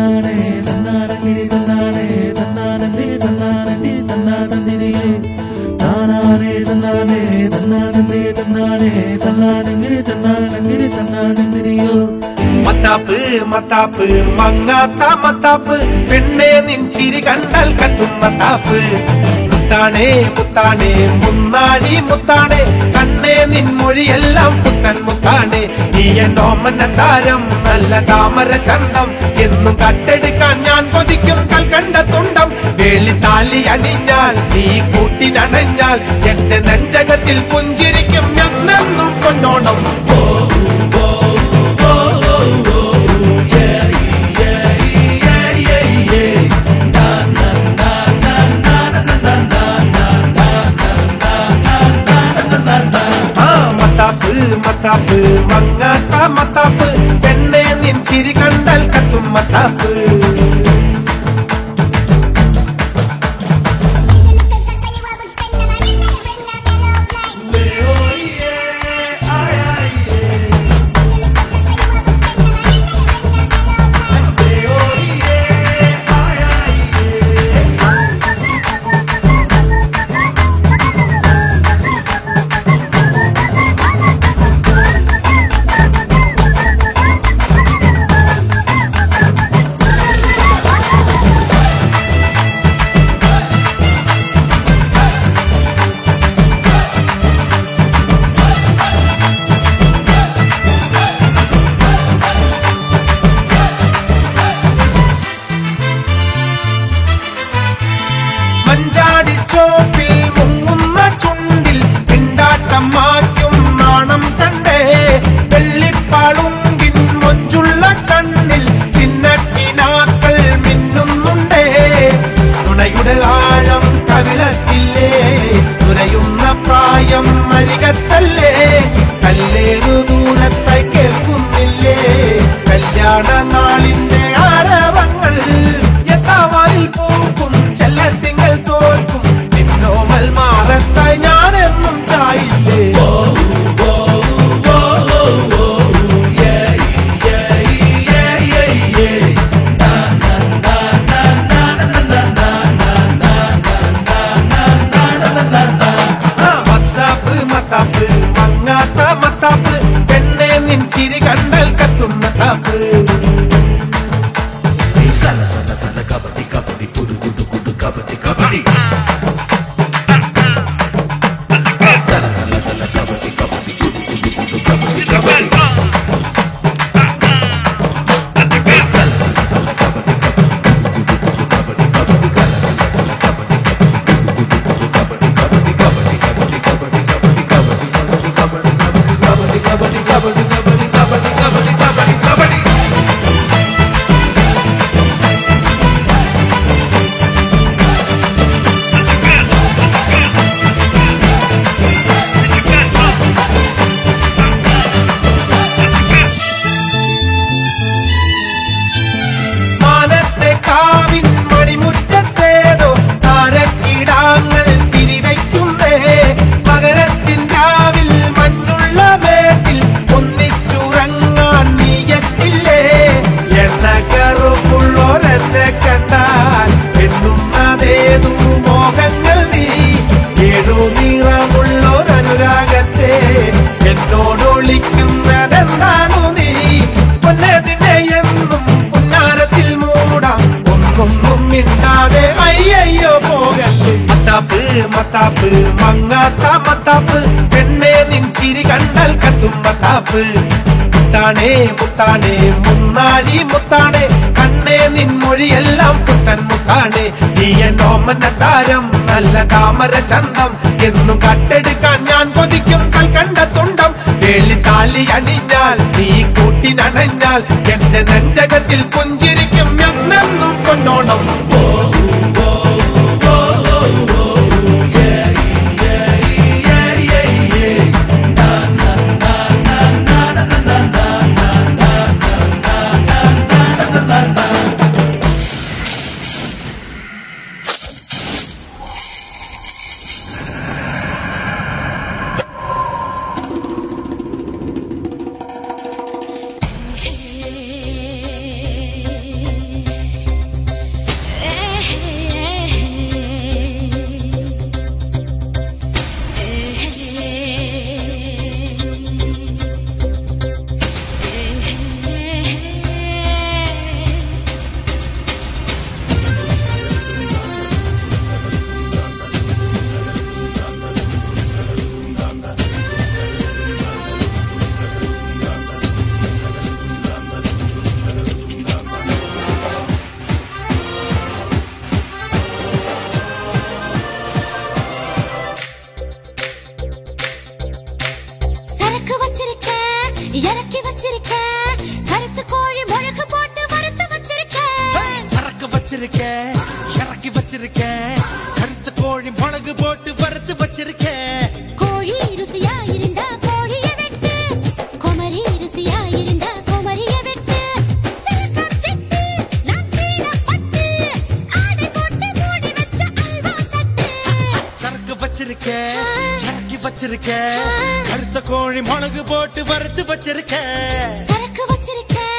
തന്നാനെ തന്നാനന്ദിരി തന്നാനെ തന്നാനന്ദിരി തന്നാനന്ദിരി തന്നാനന്ദിരിയേ താനാനെ തന്നാനെ തന്നാനന്ദിരി തന്നാനെ തന്നാനന്ദിരി തന്നാനന്ദിരി തന്നാനന്ദിരിയോ മത്താപ്പ് മത്താപ്പ് മങ്ങാത്ത മത്താപ്പ് പെണ്ണെ നിൻചിരി കണ്ടാൽ കത്തും മത്താപ്പ് മുത്താണേ മുത്താണേ മുന്നാഴി മുത്താണേ കണ്ണേ നിൻമൊഴിയെല്ലാം പുത്തൻ മുത്താണേ നീ എന്നോമന താരം നല്ല താമര ചന്തം എന്നും കട്ടെടുക്കാൻ ഞാൻ കൊതിക്കും കൽക്കണ്ട തുണ്ടം വേളിത്താലി അണിഞ്ഞാൽ നീ കൂട്ടിനണഞ്ഞാൽ എന്റെ നെഞ്ചകത്തിൽ പുഞ്ചിരിക്കും എന്നെന്നും കൊണ്ടോണം മത്താപ്പ് മങ്ങാത്ത മത്താപ്പ് പെണ്ണെ നിൻ ചിരി കണ്ടാൽ കത്തും മത്താപ്പ് മഞ്ചാടിച്ചോപ്പിൽ മുങ്ങുന്ന ചുണ്ടിൽ പിണ്ടാട്ടമാക്കും നാണം കണ്ടേ വെള്ളിപ്പാളുങ്കിൻ മൊഞ്ചുള്ള കണ്ണിൽ ചിന്നക്കിനാക്കൾ മിന്നുന്നുണ്ടേ തുണയുടെ ആഴം കവിളത്തില്ലേ തുരയുന്ന പ്രായം അരികത്തല്ലേ കല്ലേറു ദൂരത്തായി കേൾക്കുന്നില്ലേ കല്യാണ നാളിന്റെ ആരവങ്ങൾ യഥാവായിൽ പോക്കും ചെല്ലത്തിങ്ങൾ തോൽക്കും നിന്നോമൽ മാറത്തായി ഞാനെന്നും ചായില്ലേ മത്താപ്പ് മത്താപ്പ് മങ്ങാത്ത മത്താപ്പ് പെണ്ണെ നിൻ ചിരി കണ്ടാൽ കത്തും മത്താപ്പ് കബഡി കബഡി കുടു കുടു കുടു കബഡി കബഡി നിറമുള്ളൊരനുരാഗത്തെ എന്നോടൊളിക്കുന്നതെന്താണു നീ പൊന്നതിനെ എന്നും പുന്നാരത്തിൽ മൂടാം ഒന്നൊന്നും മിണ്ടാതെ അയ്യോ പോകല്ലേ മത്താപ്പ് മത്താപ്പ് മങ്ങാത്ത മത്താപ്പ് പെണ്ണെ നിൻ ചിരി കണ്ടാൽ കത്തും മത്താപ്പ് മുത്താണേ മുത്താണേ മുന്നാഴി മുത്താണേ കണ്ണേ നിൻമൊഴിയെല്ലാം പുത്തൻ മുത്താണേ നീ എന്നോമന താരം നല്ല താമര ചന്തം എന്നും കട്ടെടുക്കാൻ ഞാൻ കൊതിക്കും കൽക്കണ്ട തുണ്ടം വേളിത്താലി അണിഞ്ഞാൽ നീ കൂട്ടിനണഞ്ഞാൽ എന്റെ നെഞ്ചകത്തിൽ പുഞ്ചിരിക്കും എന്നെന്നും കൊണ്ടോണം வச்சிருக்கேன் இறக்கி வச்சிருக்கேன் கருத்த கோழி மிளகு போட்டு வறுத்து வச்சிருக்கேன் கோழி ருசியா இருந்தா கோழிய வெட்டு குமரி ருசியா இருந்தா குமரிய வெட்டு சிறுகம் சிட்டு நான் சீரம் பட்டு ஆடை போட்டு மூடி வச்ச அல்வா தட்டு சரக்கு வச்சிருக்கேன் இறக்கி வச்சிருக்கேன் கருத்த கோழி மிளகு போட்டு வறுத்து வச்சிருக்கேன் சரக்கு வச்சிருக்கேன்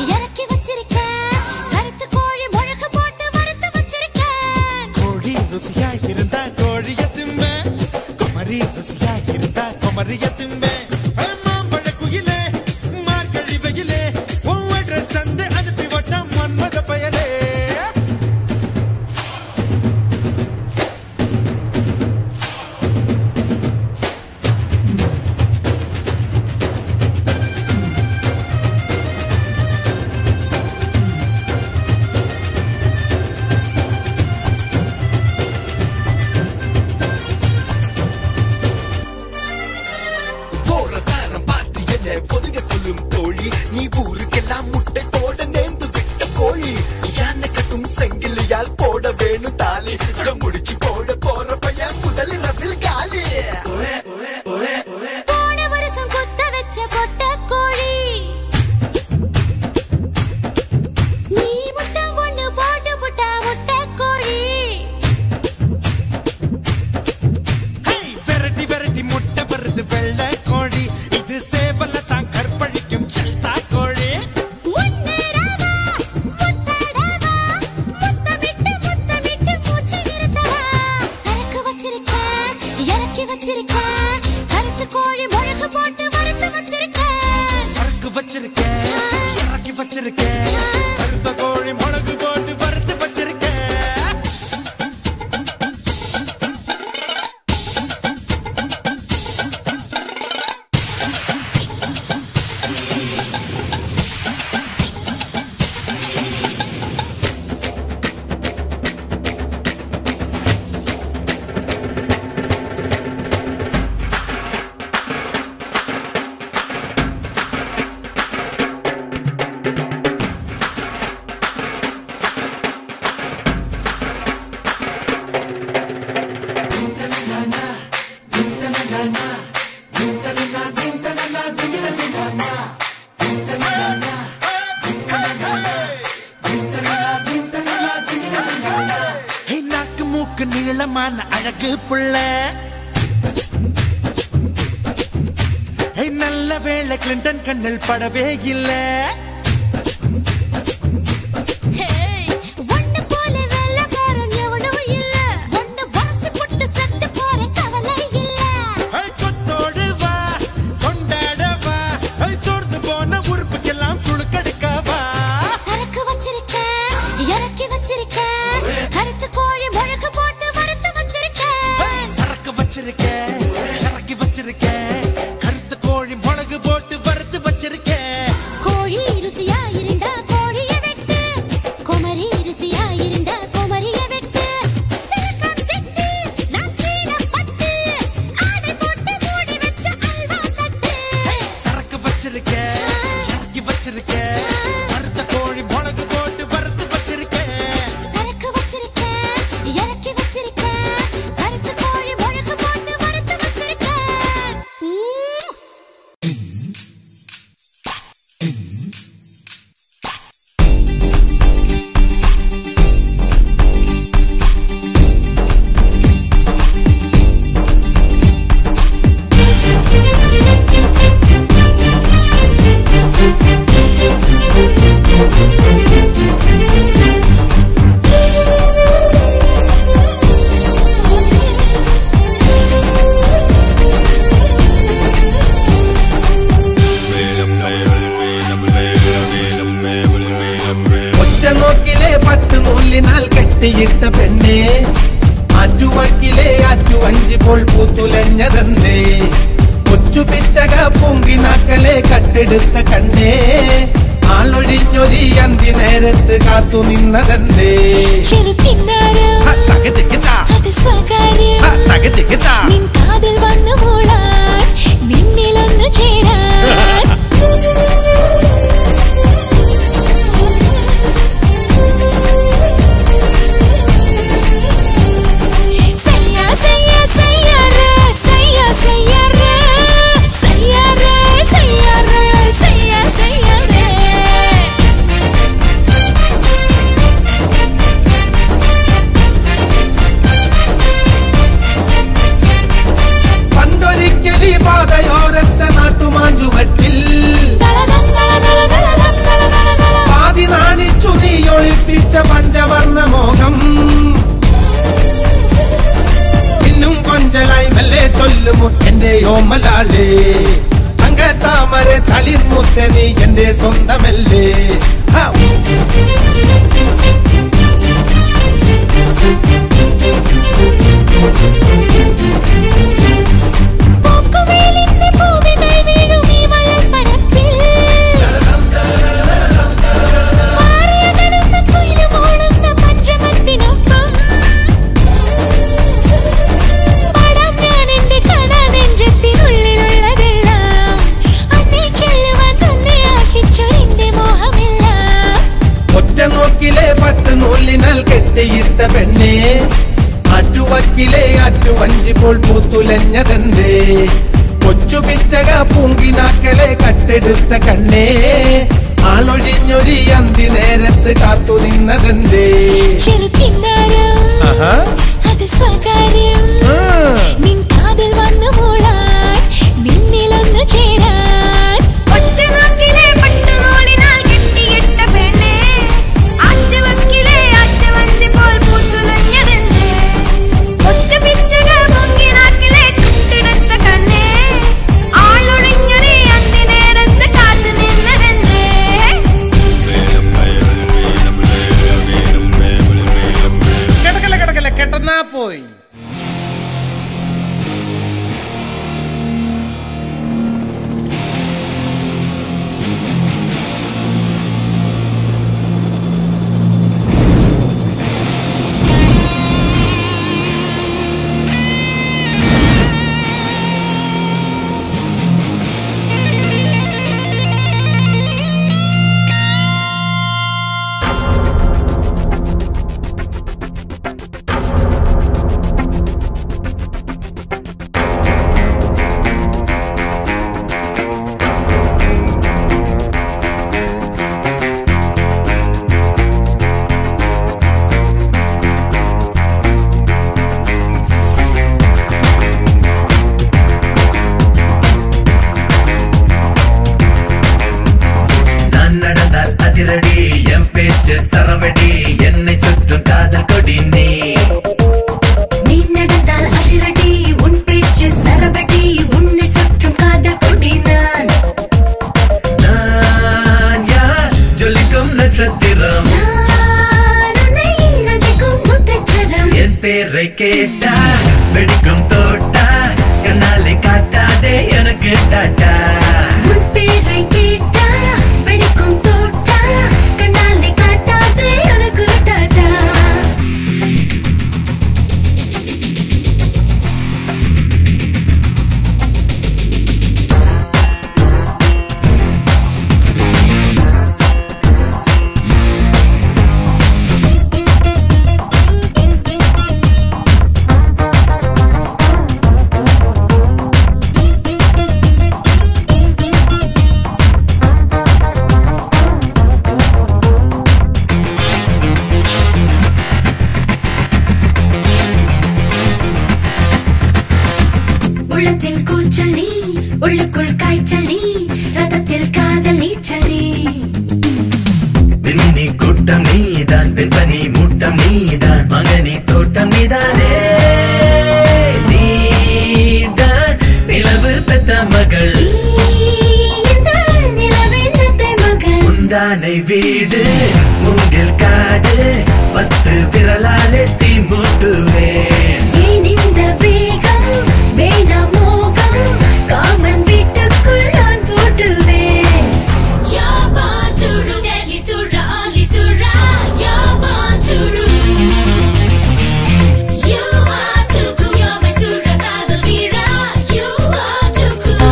இறக்கி வச்சிருக்கேன் கருத்த கோழி மிளகு போட்டு வறுத்து வச்சிருக்கேன் கோழி ருசியா இருந்தா கோழிய திம்ப குமரி ருசியா இருந்தா குமரிய திம்ப மாம்பழ குயிலே மார்கழி வெயிலே உன் அட்ரஸ் தந்து அனுப்பி வச்ச மன்மத பயலே பொதுக சொல்லும் தோழி நீ ஊருக்கெல்லாம் முட்டை போட நேர்ந்து விட்ட கோழி யானை கட்டும் செங்கிலியால் போட வேணும் தாலி முடிச்சு போட போற பையன் முதல் ரவில் காலி போன வருஷம் கொத்த வச்ச பொட்ட கோழி நீ முத்தம் ஒண்ணு போட்டு புட்டா முட்டை கோழி வெரைட்டி வெரைட்டி முட்டை வருது வெள்ளை கோழி இது சேவல தான் கற்பழிக்கும் செல்சா கோழி முன்னேறவா முத்தடவா முத்தமிட்டு மூச்சு நிறுத்தவா சரக்கு வச்சிருக்கேன் இறக்கி வச்சிருக்கேன் கருத்து கோழி மிளகு போட்டு வறுத்து வச்சிருக்கேன் சரக்கு வச்சிருக்கேன் இறக்கி வச்சிருக்கேன் கருத்த கோழி மிளகு போட்டு வறுத்து வச்சிருக்கேன் நாக்கு மூக்கு நீளமான அழகு புள்ள நல்ல வேளை கிளின்டன் கண்ணில் படவே இல்லை ஒண்ணு போல வெள்ளக்காரன் எவனும் இல்ல ஒண்ணு வாசி புட்டு செத்து போற கவலை இல்ல கொத்தோடு வா கொண்டாடவா சோர்ந்து போன உறுப்புக்கெல்லாம் சுழுக்கெடுக்கவா சரக்கு வச்சிருக்கேன் இறக்கி வச்சிருக்கேன் கருத்து கோழி மிளகு போட்டு வறுத்து வச்சிருக்கேன் சரக்கு வச்சிருக்கேன் இறக்கி வச்சிருக்கேன் கருத்த கோழி மிளகு போட்டு வறுத்து வச்சிருக்கேன் கோழி ருசியா இருந்தா கோழிய வெட்டு குமரி ருசியா இருந்தா குமரிய வெட்டு சிறுகம் சிட்டு நான் சீரம் பட்டு ஆடை போட்டு மூடி வச்ச அல்வா தட்டு சரக்கு வச்சிருக்கேன் இறக்கி வச்சிருக்கேன் கருத்த கோழி மிளகு போட்டு வறுத்து வச்சிருக்கேன் சரக்கு வச்சிருக்கேன் இறக்கி வச்சிருக்கேன் கருத்து கோழி மிளகு போட்டு வறுத்து வச்சிருக்கேன் ഒറ്റ നോക്കിലെ പട്ട് നൂലിനാൽ കെട്ടിയിട്ട പെണ്ണേ ആറ്റുവക്കിലെ ആറ്റുവഞ്ചി പോൽ പൂത്തുലഞ്ഞതെന്നേ കൊച്ചു പിച്ചക പൊങ്കിനാക്കളെ കട്ടെടുത്ത കണ്ണേ ആളൊഴിഞ്ഞൊരി അന്തി നേരത്ത് കാത്തു നിന്നതെന്നേ നിൻ കാതിൽ വന്നു മൂളാൻ നിന്നിലൊന്നു ചേരാൻ മോഹിച്ച പഞ്ചവർണ്ണ മോഹം ഇന്നും കൊഞ്ചലായി മെല്ലെ ചൊല്ലുമോ എന്റെ ഓമലാളേ തങ്കത്താമര തളിർമുത്ത നീ എന്റെ സ്വന്തമല്ലേ കെട്ടിയിട്ട പെണ്ണേ അറ്റുവക്കിലെ അറ്റുവഞ്ചിപ്പോൾ പൂത്തുലഞ്ഞതെന്തേ കൊച്ചു പിച്ചക പൂങ്കിനാക്കളെ കട്ടെടുത്ത കണ്ണേ ആളൊഴിഞ്ഞൊരു അന്തി നേരത്ത് കാത്തു നിന്നതെന്തേ അത് സ്വകാര്യം നിൻ കാതിൽ വന്നു മൂളാൻ നിന്നിലൊന്നു ചേരാൻ ഒറ്റനാക്കിലെ പട്ടുനൂലിനാൽ കെട്ടിയിട്ട പെണ്ണേ ആറ്റുവക്കിലെ ആറ്റുവഞ്ചിപ്പോൾ പൂത്തുലഞ്ഞതെന്തേ ഒറ്റ പിച്ചക പൂങ്കിനാക്കിലെ കട്ടെടുത്ത കണ്ണേ ആളൊഴിഞ്ഞൊരു അന്തി നേരത്ത് കാത്തു നിന്നതെന്തേ കിടക്കല കെട്ടുന്നാ പോയി சரவடி என்னை சுற்றும் காதல் கொடி நீ நடந்தால் அதிரடி உன் பேச்சு சரவடி உன்னை சுற்றும் காதல் கொடி நான் யார் ஜொலிக்கும் நட்சத்திரம் நான் உன்னை ரசிக்கும் முத்துச்சரம் என் பேரை கேட்டா வெடிக்கும் தோட்டா கண்ணாலே காட்டாதே எனக்கு டாட்டா உன் பேரை கேட்டா வெடிக்கும் தோட்டா கண்ணாலே காட்டாதே எனக்கு டாட்டா உள்ளத்தில் கூச்சல் நீ உள்ளுக்குள் காய்ச்சல் நீ ரத்தத்தில் காதல் நீச்சல் நீ விண்ணினி கூட்டம் நீதான் பெண்பனி மூட்டம் நீதான் மகனி தோட்டம் நீதானே நீதான் நிலவு பெத்த மகள் முந்தானை வீடு மூங்கில் காடு 10 விரலாலே தீ மூட்டுவேன் ஏன் இந்த வேகம் வேணா மோகம் காமன் வீட்டுக்குள் நான் போட்டுவேன் யாபாண்டுரு டெட்லி சுரா ஆலி சுரா யாபாண்டுரு you are too cool you're my sura காதல் வீரா you are too cool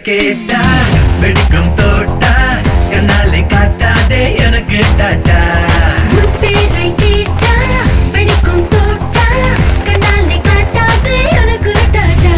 கேட்டா வெடிக்கும் தோட்டா கண்ணாலே காட்டாதே எனக்கு டாட்டா உன் பேரை கேட்டா வெடிக்கும் தோட்டா கண்ணாலே காட்டாதே எனக்கு டாட்டா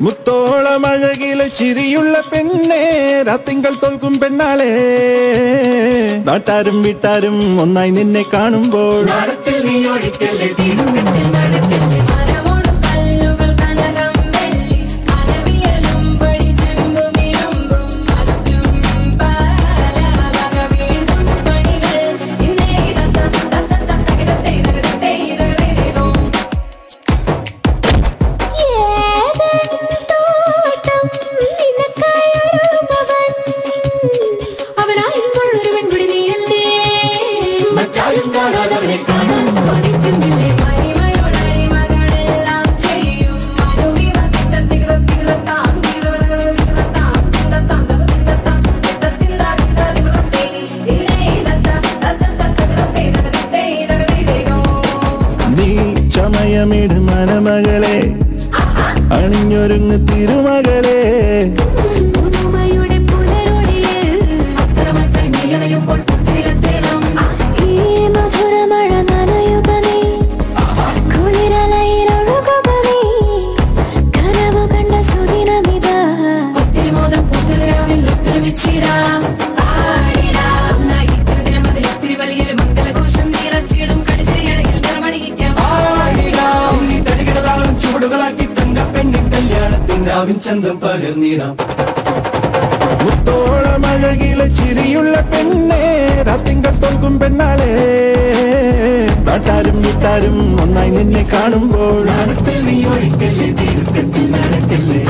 മുത്തോളം അഴകിലെ ചിരിയുള്ള പെണ്ണേ രാത്തിങ്കൾ തോൽക്കും പെണ്ണാളെ നാട്ടാരും വീട്ടാരും ഒന്നായി നിന്നെ കാണുമ്പോൾ നാടത്തിൽ നീ ഓടിക്കല്ലേ ചമയമിട് മനമകളെ അണിഞ്ഞൊരുങ്ങ് തിരുമകളെ പുതുമയുടെ പുലരൊളിയിൽ അത്തരമച്ചായി നീളയുമ്പോൾ പുത്തിരികത്തേണം ഈ മധുരമഴ നനയുക നീ കുളിരലയിൽ ഒഴുകുക നീ കനവു കണ്ട സുദിനമിതാ ഒത്തിരി മോദം പുത്തുരാവിൽ ഒത്തൊരുമിച്ചിടാം പാടിടാം ഇത്തിരി ദിനം അതിൽ ഒത്തിരി വലിയൊരു മംഗളഘോഷം നിറച്ചിടും കളിച്ചെറിയടയിൽ കരമണിയിക്കാം ചുവടുകളാക്കി തങ്ക പെണ്ണിൻ കല്യാണത്തിൻ ചന്തം പകർന്നിടാം മുത്തോളം അഴകിലെ ചിരിയുള്ള പെണ്ണേ രാത്തിങ്കൾ തോൽക്കും പെണ്ണാളെ നാട്ടാരും വീട്ടാരും ഒന്നായി നിന്നെ കാണുമ്പോൾ നാടത്തിൽ നീ ഒഴിക്കല്ലേ തീർത്ഥത്തിൽ നടക്കല്ലേ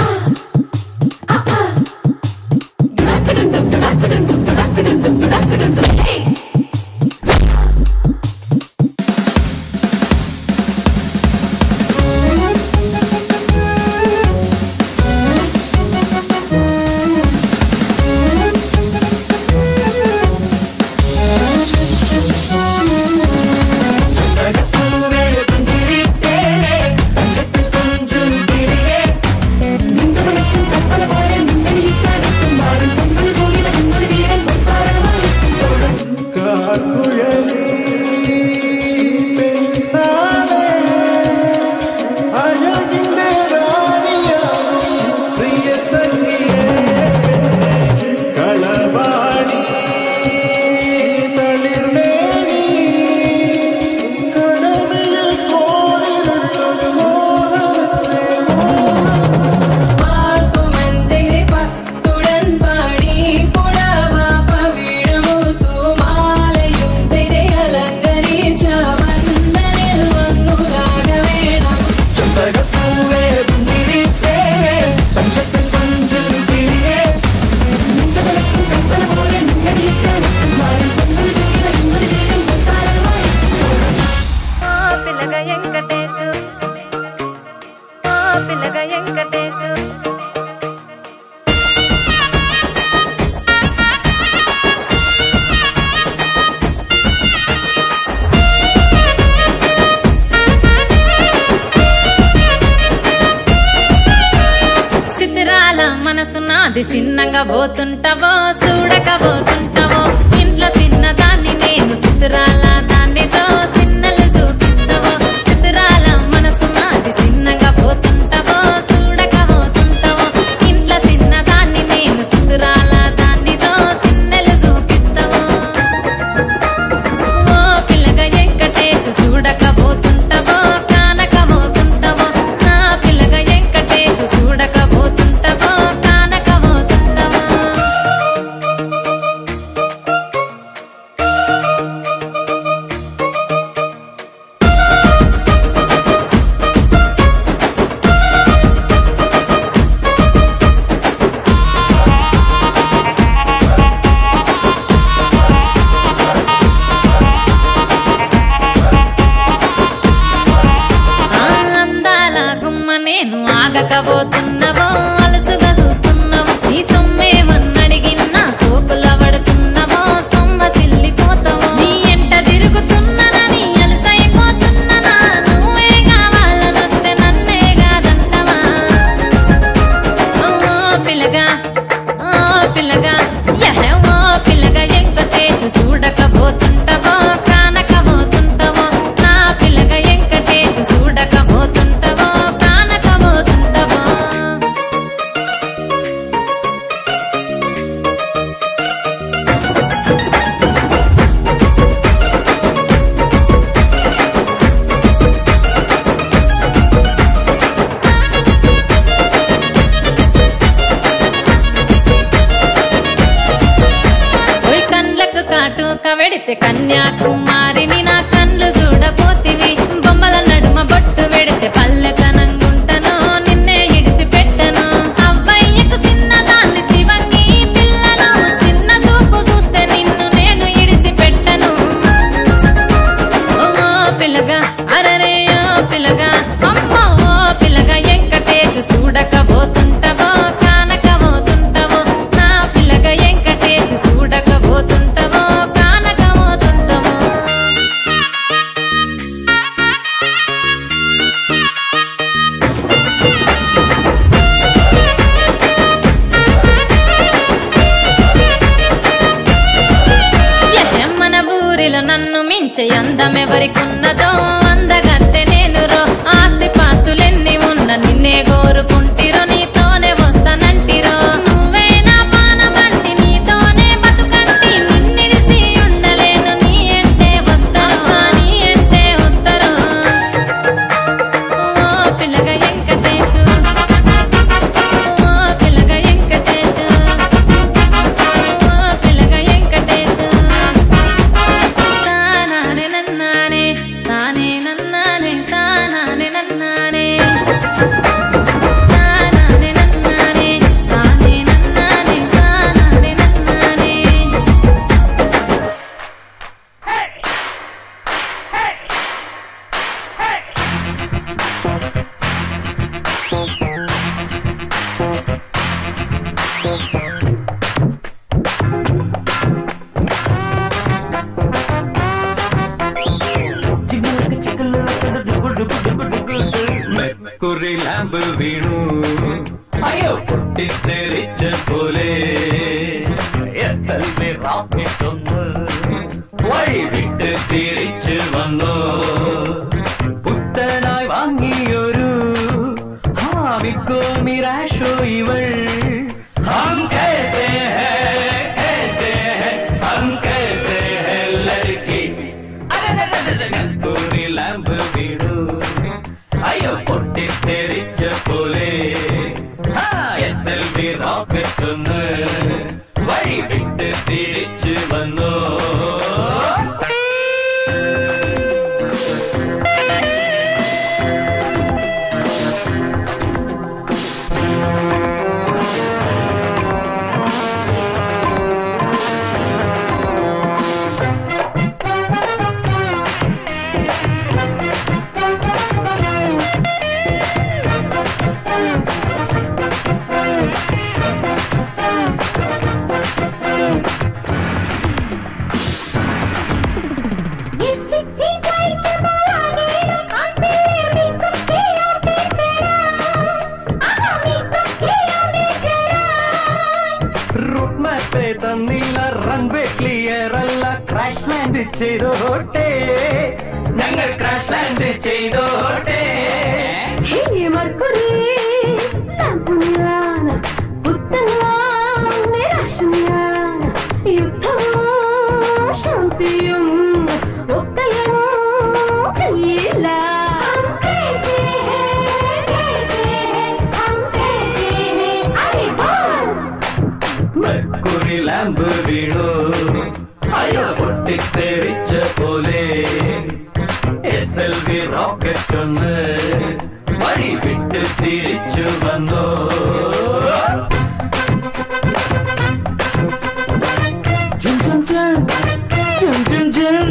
మనసున్నది చిన్నగా పోతుంటావో చూడకపోతుంటావో ఇంట్లో చిన్నదాన్ని నేను చిత్రాల దానితో చిన్నలు చూపిస్తావో చిత్రాల మనసున్నది చిన్నగా పోతుంటావో చూడకపోతుంటావో ఇంట్లో చిన్నదాన్ని నేను చిత్రాల దానితో చిన్నలు చూపిస్తావో ఓ పిల్లగా వెంకటేశ్ చూడకపోతుంటావో కానకపోతుంటావో నా పిల్లగా వెంకటేశ్ చూడకపోతుంటావో కానకపోతుంటావో కాటుక వెడితే కన్యాకుమారిని నా కళ్ళు చూడపోతివి బొమ్మల నడుమ బొట్టు వెడితే పల్లెతనంగుంటను నిన్నే ఇడిసి పెట్టను అవ్వయ్యకు చిన్నదాన్ని శివంగి పిల్లను చిన్న చూపు చూస్తే నిన్ను నేను ఇడిసి పెట్టను ఓ పిల్లగా అరరే పిల్లగా అమ్మో పిల్లగా వెంకటేశు చూడకపోతుంటవో కానకపోతుంటవో నా పిల్లగా వెంకటేశు చూడకపోతుంటవో కానకపోతుంటవో మన ఊరిలో నన్ను మించే అందమెవరికున్నదో అందగత్తె నేను రో ఆస్తి పాస్తులెన్ని ఉన్న నిన్నే కోరుకుంటిరో నీతోనే వస్తానంటిరో నువ్వే నా పానమంటి నీతోనే బతుకంటి నిన్నిడిసి ఉండలేను నీ అంటే వస్తాను నీ అంటే వస్తారు ఓ పిల్లగా వెంకటేశు ఓ పిల్లగా వెంకటేశు ఓ పిల్లగా వెంకటేశు తానానే నన్నానే తానే నన్నానే తానానే నన్నానే తానానే నన్నానే తానే నన్నానే తానానే నన్నానే മെക്കുറി ലാമ്പ് വീണു അയ്യോ പൊട്ടിത്തെറിച്ച പോലെ SLV റോക്കറ്റ് ഒന്ന് വഴി വിട്ട് തിരിച്ചു വന്നു പുത്തനായി വാങ്ങിയൊരു ഹാവിക്കോ മിറാഷോ ഇവൾ ഹം कैसे हैं हम कैसे हैं लड़की മെക്കുറി ലാമ്പ് വീണു അയ്യോ പൊട്ടിത്തെറിച്ച പോലെ SLV റോക്കറ്റ് ഒന്ന് വഴി വിട്ട് തിരിച്ചു വന്നു റൂട്ട് മാപ്പ് തന്നില്ല റൺവേ ക്ലിയർ അല്ല ക്രാഷ് ലാൻഡ് ചെയ്തോട്ടെ ഞങ്ങൾ ക്രാഷ് ലാൻഡ് ചെയ്തോട്ടെ മെക്കുറി ലാമ്പ് വീണു അയ്യോ പൊട്ടിത്തെറിച്ച പോലെ SLV റോക്കറ്റ് ഒന്ന് വഴി വിട്ട് തിരിച്ചു വന്നു ജും ജും ജും ജും ജും ജും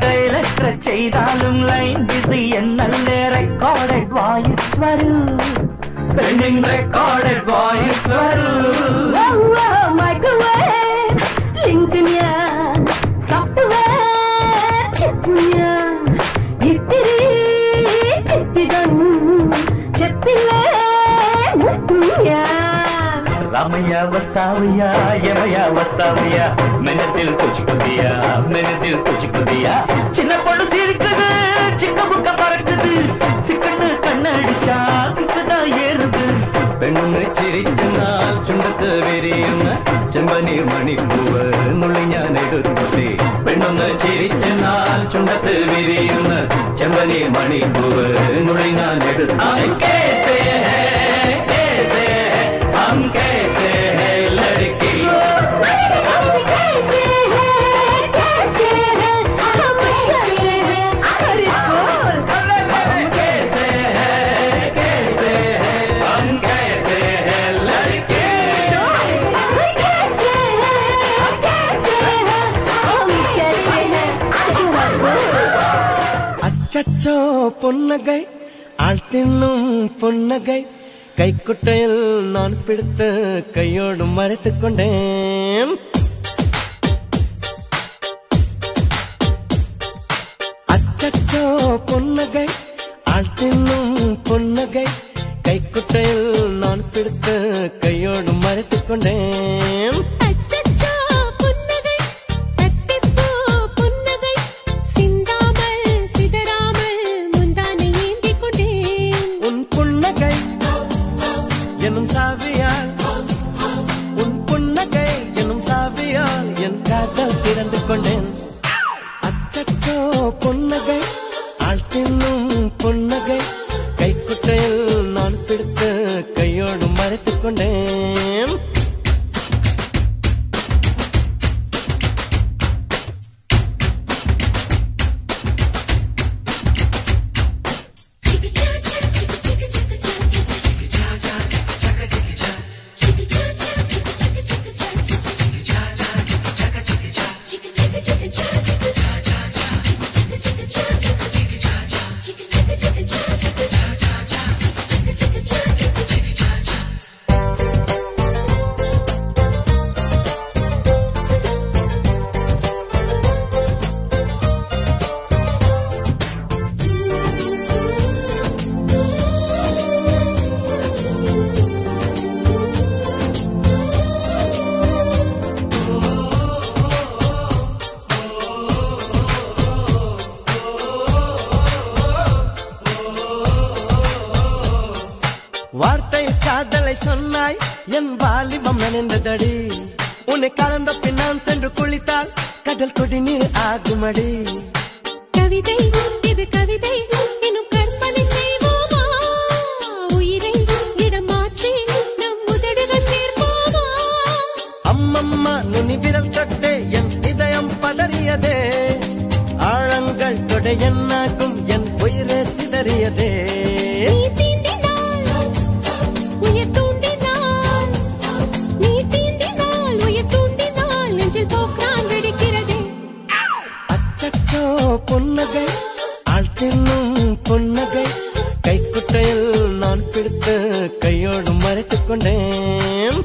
ഡയറക്ടർ ചെയ്താലും ലൈൻ ബിസി എന്നല്ലേ റെക്കോർഡഡ് വോയിസ് വരൂ പെൻഡിങ് റെക്കോർഡഡ് വോയിസ് വരൂ മൈക്രോവേവ് ലിങ്ക് ഞാൻ സോഫ്റ്റ്വെയർ ചിപ്പ് ഞാൻ ഇത്തിരി ചിപ്പിതന്നു చెప్పిలే ముట్టు ഞാൻ रामैया वस्तावैया यमैया वस्तावैया मैंने दिल तुझको दिया चिन्न पड़ू सिरकदु चिक्क बुक्क परकदु सिक्कनु कन्नडिचा किकदा येरुदु പെണ്ണൊന്ന് ചിരിച്ചെന്നാൽ ചുണ്ടത്ത് വിരിയുന്ന ചെമ്പനീർ മണിപ്പൂവ് നുള്ളി ഞാൻ എടുത്തേ പെണ്ണൊന്ന് ചിരിച്ചെന്നാൽ ചുണ്ടത്ത് വിരിയുന്ന ചെമ്പനീർ മണിപ്പൂവ് നുള്ളി ഞാൻ എടുത്തേ कैसे है हम कैसे है लड़की அச்சச்சோ பொன்னகை ஆள் தின்னும் பொன்னகை கைக்குட்டையில் நான் பிடித்து கையோடு மறைத்துக் கொண்டேன் அச்சச்சோ பொன்னகை ஆள் தின்னும் பொன்னகை கைக்குட்டையில் நான் பிடித்து கையோடு மறைத்துக் கொண்டேன் எனும் சாவியால் உன் புன்னகை எனும் சாவியால் என் காதல் திறந்து கொண்டேன் அச்சச்சோ பொன்னகை ஆள் தின்னும் பொன்னகை கைக்குட்டையில் நான் பிடித்து கையோடு மறைத்துக் கொண்டேன் வார்த்தை காதலை சொன்னாய் என் வாலிபம் நனைந்ததடி உன்னை கலந்த பின் நான் சென்று குளித்தால் கடல் கொடி நீர் ஆகுமடி கவிதை இது கவிதை எனும் கற்பனை செய்வோமா உயிரை இடம் மாற்றி நம் உதடுகள் சேர்ப்போமா அம்மம்மா நுனி விரல் தொட்டே என் இதயம் பதறியதே ஆழங்கள் தொட என்னாகும் என் உயிரே சிதறியதே பொன்னகை ஆள் தின்னும் பொன்னகை கைக்குட்டையில் நான் பிடித்து கையோடு மறைத்துக் கொண்டேன்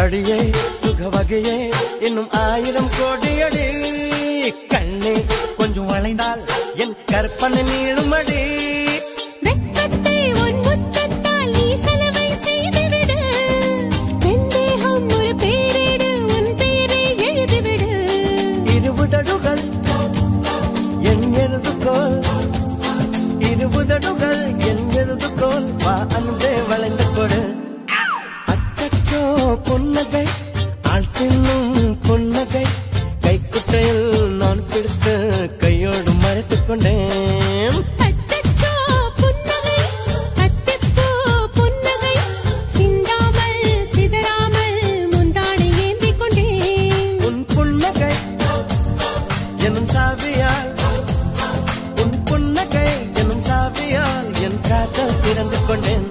அடியே சுக வகையே இன்னும் 1000 கோடி அடி கண்ணே கொஞ்சம் வளைந்தால் என் கற்பனை நீளுமடி வெட்கத்தை உன் முத்தத்தால் நீ செலவை செய்துவிடு வெந்தேகம் ஒரு பேரிடு உன் பேரை எழுதிவிடு இருபுதடுகள் என் எழுதுகோல் இருபுதடுகள் என் எழுதுகோல் வா அன்பே வளைந்து கொடு அச்சச்சோ பொன்னகை ஆள் தின்னும் பொன்னகை கைக்குட்டையில் நான் பிடித்து கையோடு மறைத்துக் கொண்டேன் அச்சச்சோ புன்னகை அத்திப்பூ புன்னகை சிந்தாமல் சிதறாமல் முந்தானை ஏந்திக் கொண்டேன் உன் புன்னகை எனும் சாவியால் உன் புன்னகை எனும் என் காதல் திறந்து கொண்டேன்